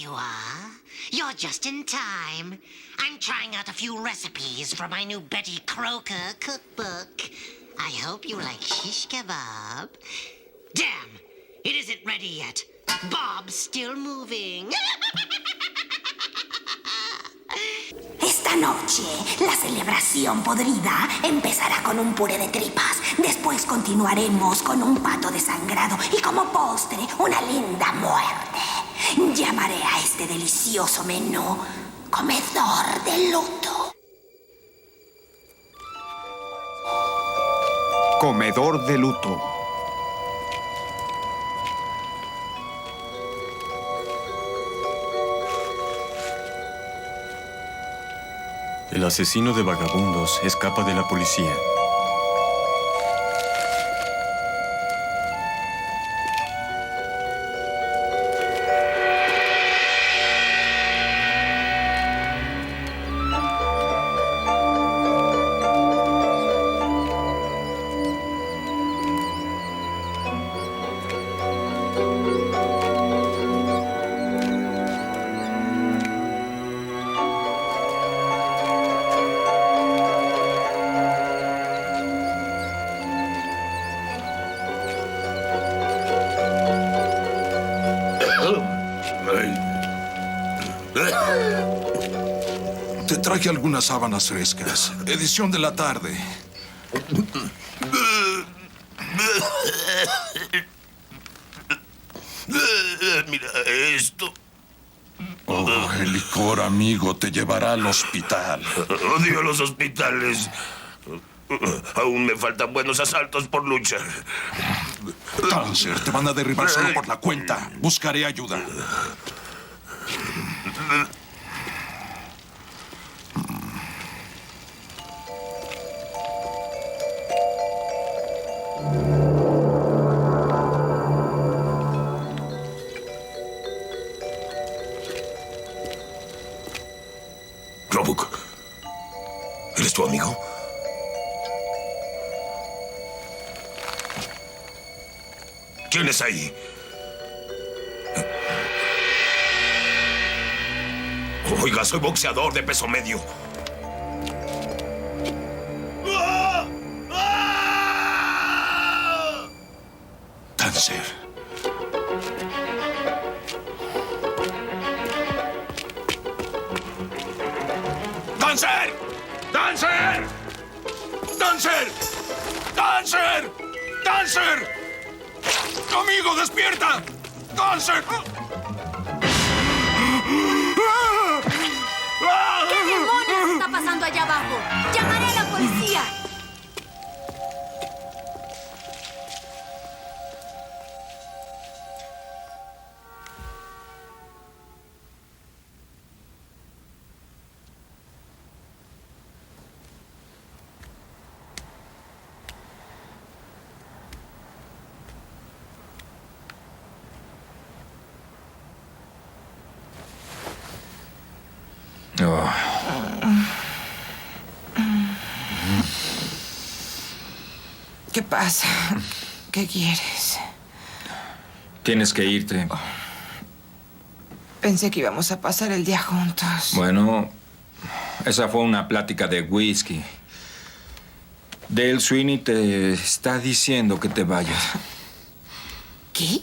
you are. You're just in time. I'm trying out a few recipes from my new Betty Croker cookbook. I hope you like shish kebab. Damn, it isn't ready yet. Bob's still moving. Esta noche, la celebración podrida empezará con un puré de tripas. Después continuaremos con un pato desangrado y como postre, una linda muerte. Llamaré a este delicioso menú comedor de luto. Comedor de luto. El asesino de vagabundos escapa de la policía. Te traje algunas sábanas frescas. Edición de la tarde. Mira esto. Oh, el licor, amigo, te llevará al hospital. Odio los hospitales. Aún me faltan buenos asaltos por luchar. Cáncer, te van a derribar solo por la cuenta. Buscaré ayuda. Roebuck, ¿eres tu amigo? ¿Quién es ahí? Oiga, soy boxeador de peso medio. Cáncer. ¡Cáncer! ¡Cáncer! ¡Cáncer! ¡Cáncer! ¡Cáncer! ¡Amigo, despierta! ¡Cáncer! ¿Qué demonios está pasando allá abajo? ¡Llamaré a la policía! Oh. ¿Qué pasa? ¿Qué quieres? Tienes que irte. Pensé que íbamos a pasar el día juntos. Bueno, esa fue una plática de whisky. Dale Sweeney te está diciendo que te vayas. ¿Qué?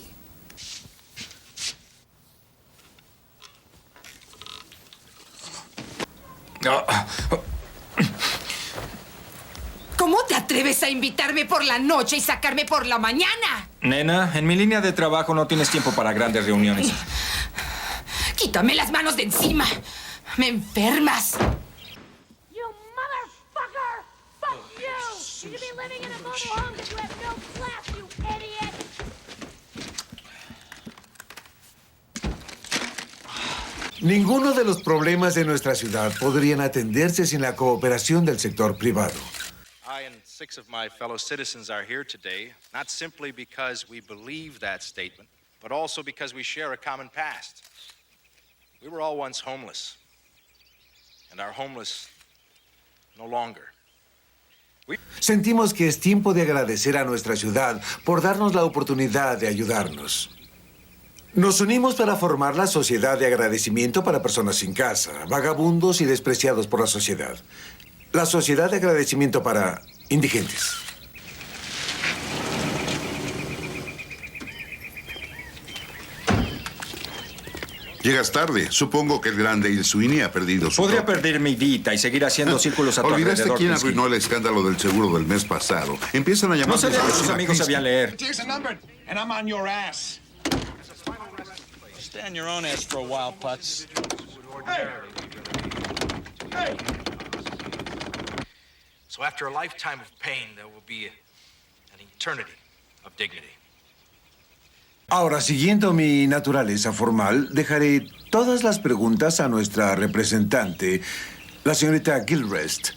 ¿Cómo te atreves a invitarme por la noche y sacarme por la mañana? Nena, en mi línea de trabajo no tienes tiempo para grandes reuniones. Quítame las manos de encima. Me enfermas. You motherfucker! Fuck you! You should be living in a mobile home because you have no class, you idiot! Ninguno de los problemas de nuestra ciudad podrían atenderse sin la cooperación del sector privado. I and 6 of my fellow citizens are here today, not simply because we believe that statement, but also because we share a common past. We were all once homeless, and are homeless no longer. Sentimos que es tiempo de agradecer a nuestra ciudad por darnos la oportunidad de ayudarnos. Nos unimos para formar la Sociedad de Agradecimiento para Personas sin Casa, vagabundos y despreciados por la sociedad. La Sociedad de Agradecimiento para Indigentes. Llegas tarde. Supongo que el grande Il Sweeney ha perdido su... Podría perder mi vida y seguir haciendo círculos a tu ¿Olvidaste alrededor, quién Whisky. arruinó el escándalo del seguro del mes pasado? Empiezan a llamar... No sabía que sus amigos sabían leer. Jason Lambert, and I'm on your ass. Stand your own ass for a while, Putz. So after a lifetime of pain, there will be an eternity of dignity. Ahora, siguiendo mi naturaleza formal, dejaré todas las preguntas a nuestra representante, la señorita Gilchrist.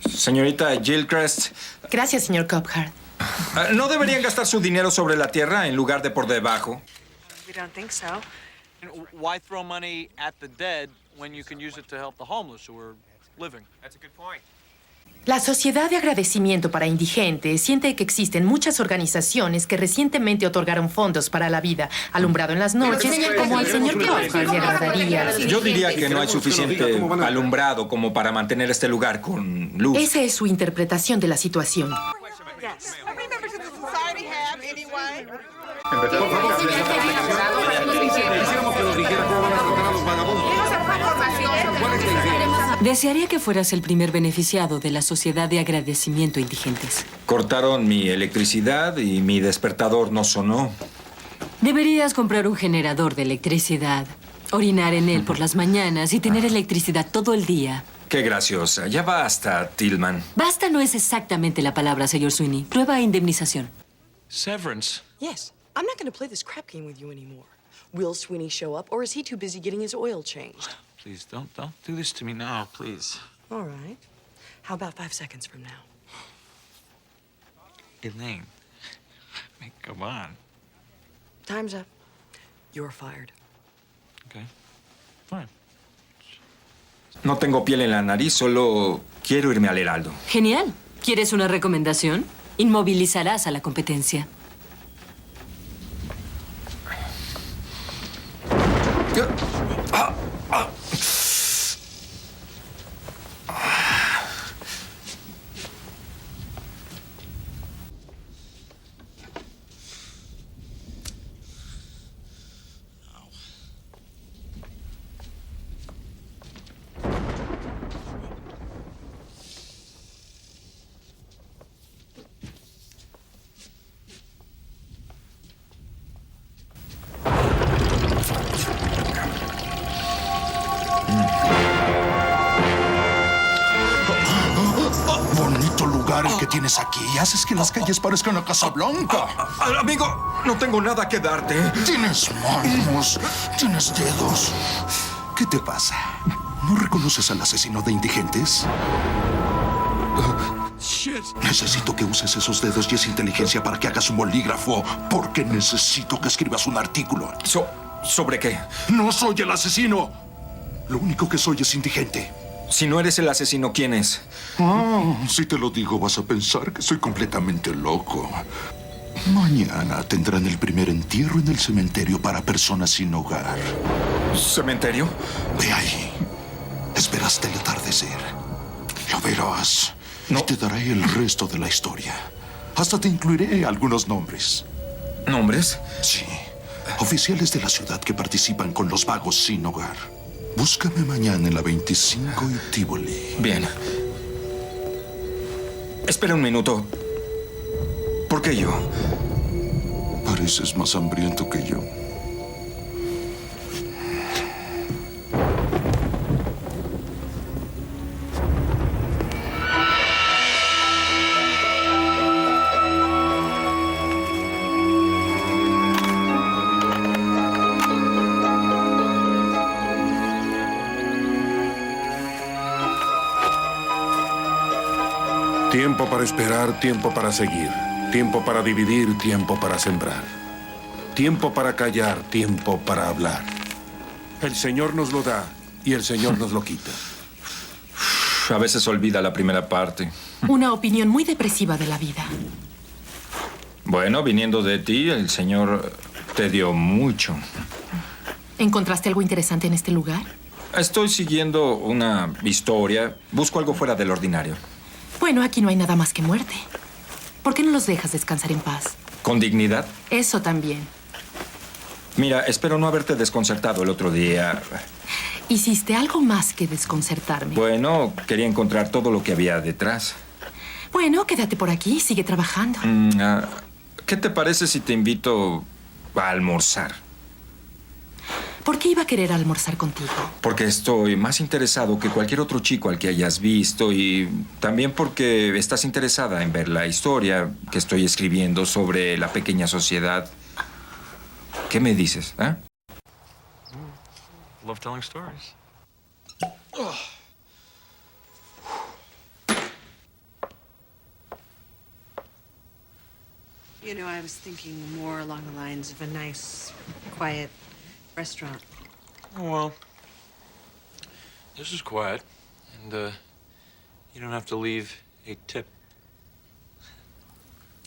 Señorita Gilchrist, Gracias, señor Cophart. ¿no deberían gastar su dinero sobre la tierra en lugar de por debajo? We don't think so. Why throw money at the dead when you can use it to help the homeless who are living? That's a good point. La Sociedad de Agradecimiento para Indigentes siente que existen muchas organizaciones que recientemente otorgaron fondos para la vida, alumbrado en las noches, como al señor Cophart le agradaría. Yo diría que no hay suficiente alumbrado como para mantener este lugar con luz. Esa es su interpretación de la situación. Yes. How many members of the society have anyway? Desearía que fueras el primer beneficiado de la Sociedad de Agradecimiento a Indigentes. Cortaron mi electricidad y mi despertador no sonó. Deberías comprar un generador de electricidad, orinar en él por las mañanas y tener electricidad todo el día. Qué graciosa. Ya basta, Tillman. Basta no es exactamente la palabra, señor Sweeney. Prueba indemnización. Severance. Yes. I'm not going to play this crap game with you anymore. Will Sweeney show up, or is he too busy getting his oil changed? Please, don't do this to me now, please. All right. How about 5 seconds from now? Elaine, come on. Time's up. You're fired. Okay, fine. No tengo piel en la nariz, solo quiero irme al Heraldo. Genial. ¿Quieres una recomendación? Inmovilizarás a la competencia. Bonito lugar el que tienes aquí. Haces que las calles parezcan a Casablanca. Amigo, no tengo nada que darte. Tienes manos, tienes dedos. ¿Qué te pasa? ¿No reconoces al asesino de indigentes? Necesito que uses esos dedos y esa inteligencia para que hagas un bolígrafo, porque necesito que escribas un artículo. ¿Sobre qué? No soy el asesino. Lo único que soy es indigente. Si no eres el asesino, ¿quién es? Si te lo digo, vas a pensar que soy completamente loco. Mañana tendrán el primer entierro en el cementerio para personas sin hogar. ¿Cementerio? Ve ahí. Espera hasta el atardecer. Lo verás. Y te daré el resto de la historia. Hasta te incluiré algunos nombres. ¿Nombres? Sí. Oficiales de la ciudad que participan con los vagos sin hogar. Búscame mañana en la 25 y Tivoli. Bien. Espera un minuto. ¿Por qué yo? Pareces más hambriento que yo. Tiempo para esperar, tiempo para seguir. Tiempo para dividir, tiempo para sembrar. Tiempo para callar, tiempo para hablar. El Señor nos lo da y el Señor nos lo quita. A veces olvida la primera parte. Una opinión muy depresiva de la vida. Bueno, viniendo de ti, el Señor Te dio mucho. ¿Encontraste algo interesante en este lugar? Estoy siguiendo una historia. Busco algo fuera del ordinario. Bueno, aquí no hay nada más que muerte. ¿Por qué no los dejas descansar en paz? ¿Con dignidad? Eso también. Mira, espero no haberte desconcertado el otro día. Hiciste algo más que desconcertarme. Bueno, quería encontrar todo lo que había detrás. Bueno, quédate por aquí, sigue trabajando. ¿Qué te parece si te invito a almorzar? ¿Por qué iba a querer almorzar contigo? Porque estoy más interesado que cualquier otro chico al que hayas visto y también porque estás interesada en ver la historia que estoy escribiendo sobre la pequeña sociedad. ¿Qué me dices, eh? Love telling stories. You know, I was thinking more along the lines of a nice, quiet restaurant. Oh, well, this is quiet, and you don't have to leave a tip.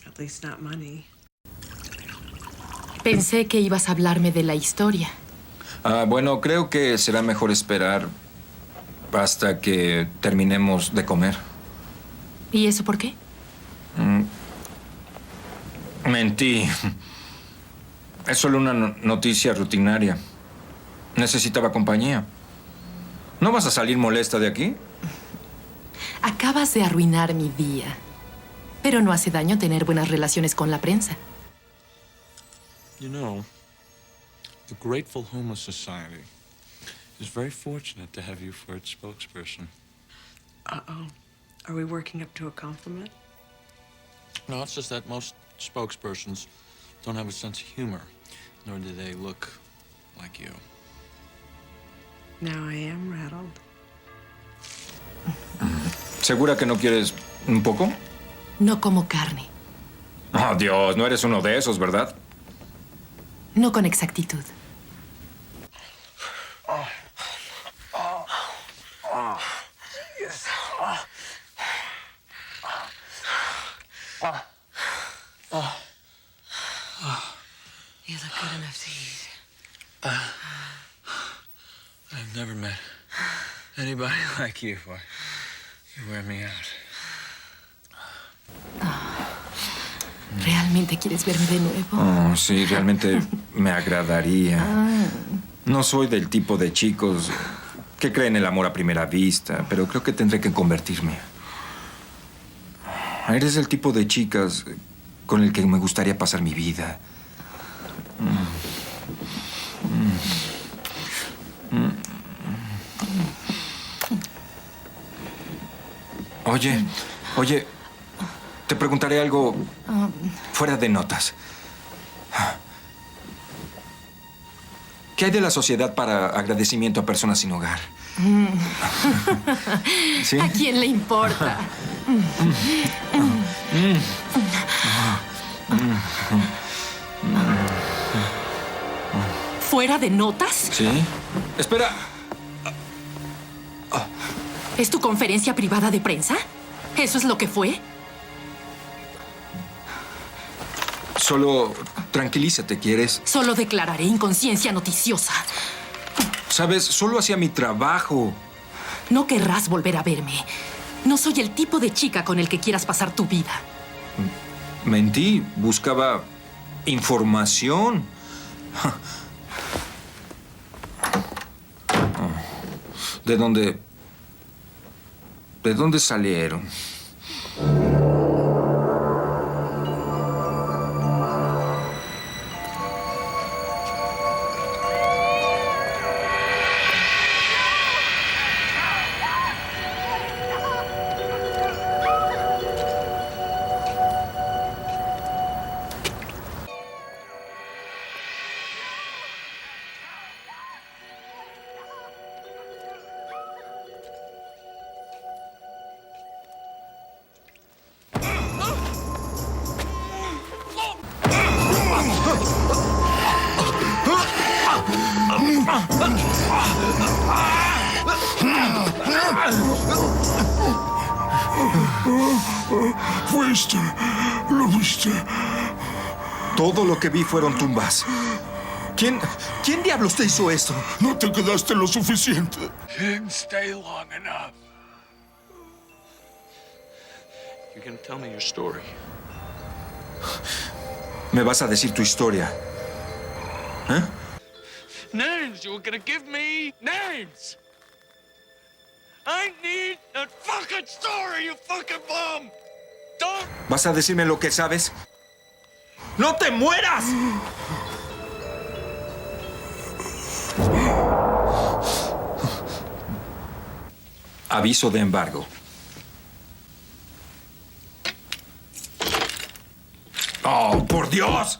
At least not money. Pensé que ibas a hablarme de la historia. Bueno, creo que será mejor esperar hasta que terminemos de comer. ¿Y eso por qué? Mentí. Es solo una noticia rutinaria. Necesitaba compañía. ¿No vas a salir molesta de aquí? Acabas de arruinar mi día. Pero no hace daño tener buenas relaciones con la prensa. You know, the Grateful Homeless Society is very fortunate to have you for its spokesperson. Uh-oh. Are we working up to a compliment? No, it's just that most spokespersons don't have a sense of humor, nor do they look like you. Now I am rattled. ¿Segura que no quieres un poco? No como carne. Oh, Dios, no eres uno de esos, ¿verdad? No con exactitud. You look good enough to eat. I've never met anybody like you. You wear me out. ¿Realmente quieres verme de nuevo? Oh, sí, realmente me agradaría. No soy del tipo de chicos que creen el amor a primera vista, pero creo que tendré que convertirme. Eres el tipo de chicas con el que me gustaría pasar mi vida. Oye, te preguntaré algo fuera de notas. ¿Qué hay de la sociedad para agradecimiento a personas sin hogar? ¿Sí? ¿A quién le importa? ¿Fuera de notas? ¿Sí? Espera. ¿Es tu conferencia privada de prensa? ¿Eso es lo que fue? Solo tranquilízate, ¿quieres? Solo declararé inconsciencia noticiosa. Sabes, solo hacía mi trabajo. No querrás volver a verme. No soy el tipo de chica con el que quieras pasar tu vida. Mentí, buscaba información. ¿De dónde salieron? Fuiste, lo viste. Todo lo que vi fueron tumbas. ¿Quién diablos te hizo esto? No te quedaste lo suficiente. Didn't stay long enough. You're gonna tell me your story. Me vas a decir tu historia. ¿Eh? Names! You were gonna give me names! I need a fucking story, you fucking bum! Don't... ¿Vas a decirme lo que sabes? ¡No te mueras! Aviso de embargo. ¡Oh, por Dios!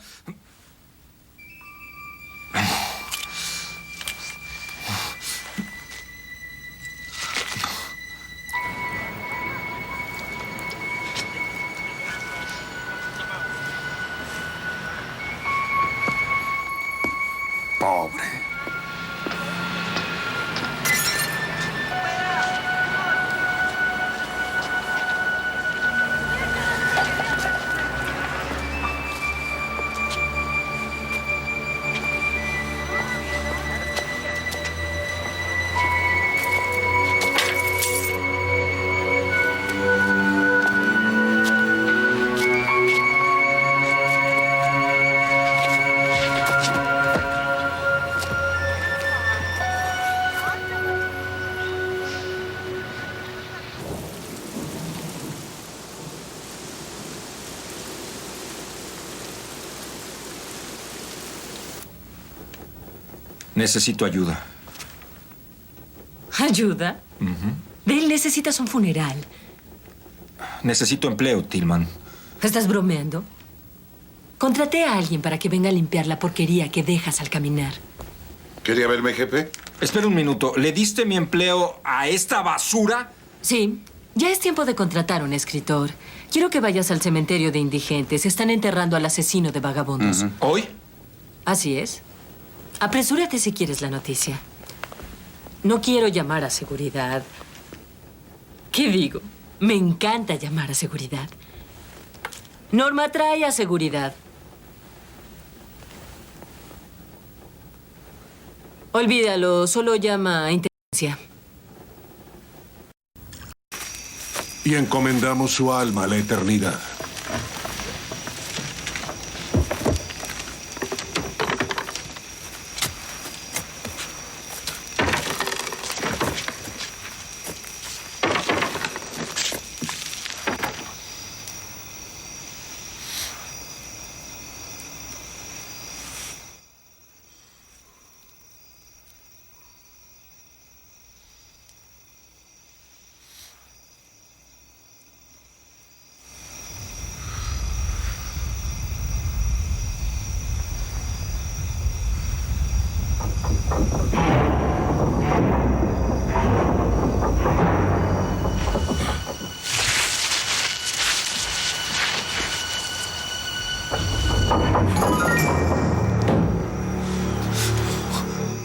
Pobre. Necesito ayuda. ¿Ayuda? Dale, necesitas un funeral. Necesito empleo, Tillman. ¿Estás bromeando? Contraté a alguien para que venga a limpiar la porquería que dejas al caminar. ¿Quería verme, jefe? Espera un minuto. ¿Le diste mi empleo a esta basura? Sí. Ya es tiempo de contratar a un escritor. Quiero que vayas al cementerio de indigentes. Están enterrando al asesino de vagabundos. ¿Hoy? Así es. Apresúrate si quieres la noticia. No quiero llamar a seguridad. ¿Qué digo? Me encanta llamar a seguridad. Norma, trae a seguridad. Olvídalo, solo llama a intendencia. Y encomendamos su alma a la eternidad.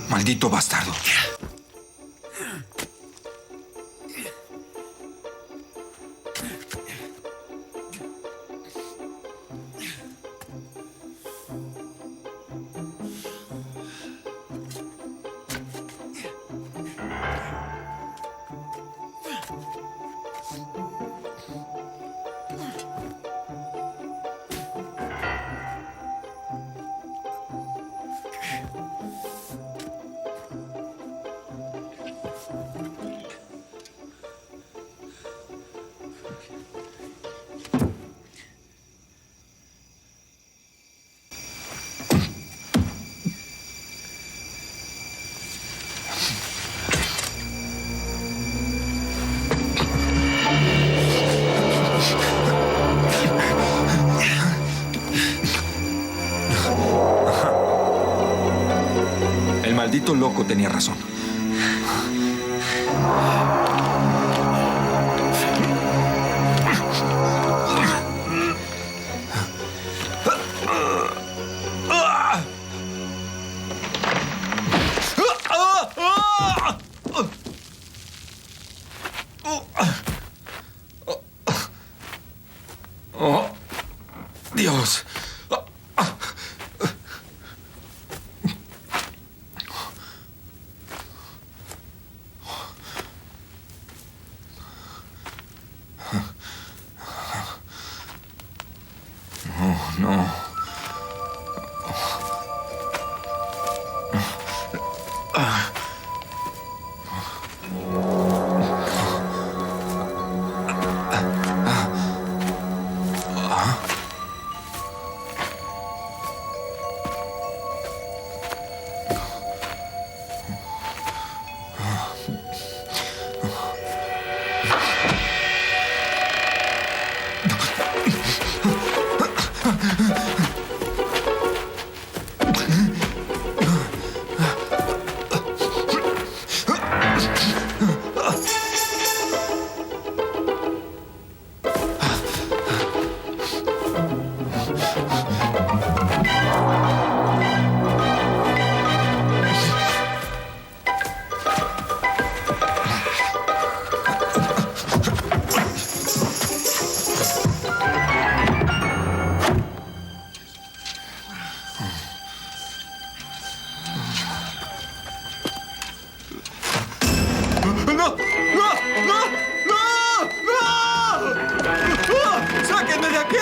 Maldito bastardo. El maldito loco tenía razón. Oh, Dios. ¡Sáquenme de aquí!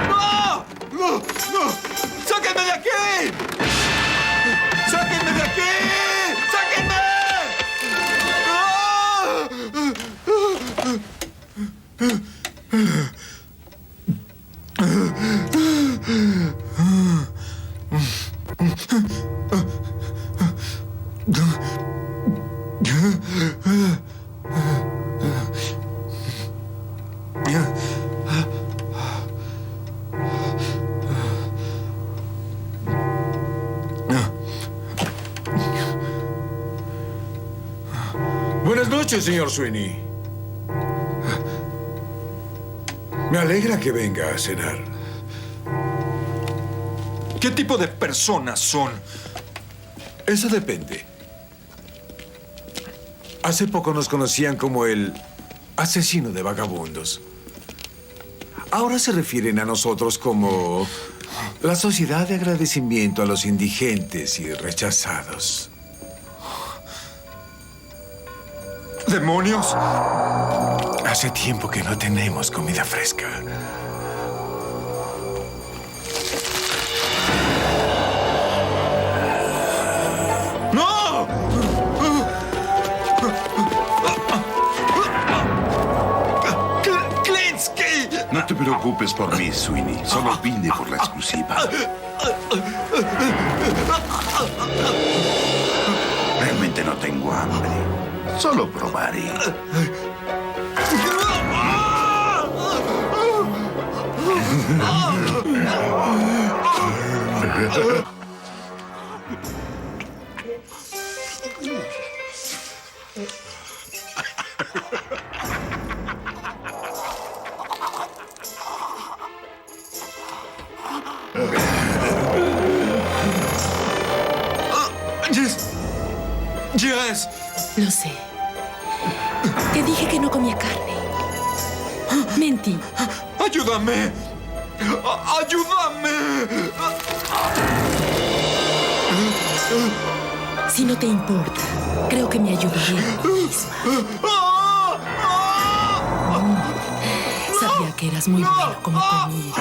¡No! ¡No! ¡No! ¡Sáquenme de aquí! ¡Sáquenme de aquí! ¡Sáquenme! Buenas noches, señor Sweeney. Me alegra que venga a cenar. ¿Qué tipo de personas son? Eso depende. Hace poco nos conocían como el asesino de vagabundos. Ahora se refieren a nosotros como la sociedad de agradecimiento a los indigentes y rechazados. ¿Demonios? Hace tiempo que no tenemos comida fresca. ¡No! ¡Klinsky! No te preocupes por mí, Sweeney. Solo vine por la exclusiva. Realmente no tengo hambre. Solo probaré. Jess. Lo sé. Te dije que no comía carne. Mentí. ¡Ayúdame! ¡Ayúdame! Si no te importa, creo que me ayudaría a mí misma. Sabía que eras muy bueno como comida.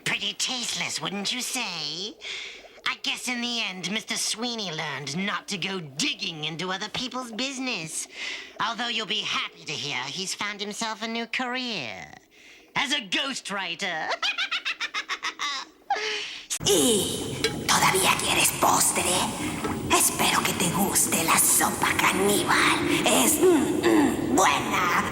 Pretty tasteless, wouldn't you say? I guess in the end, Mr. Sweeney learned not to go digging into other people's business. Although you'll be happy to hear he's found himself a new career as a ghostwriter. ¿Y todavía quieres postre? Espero que te guste la sopa caníbal. Es buena.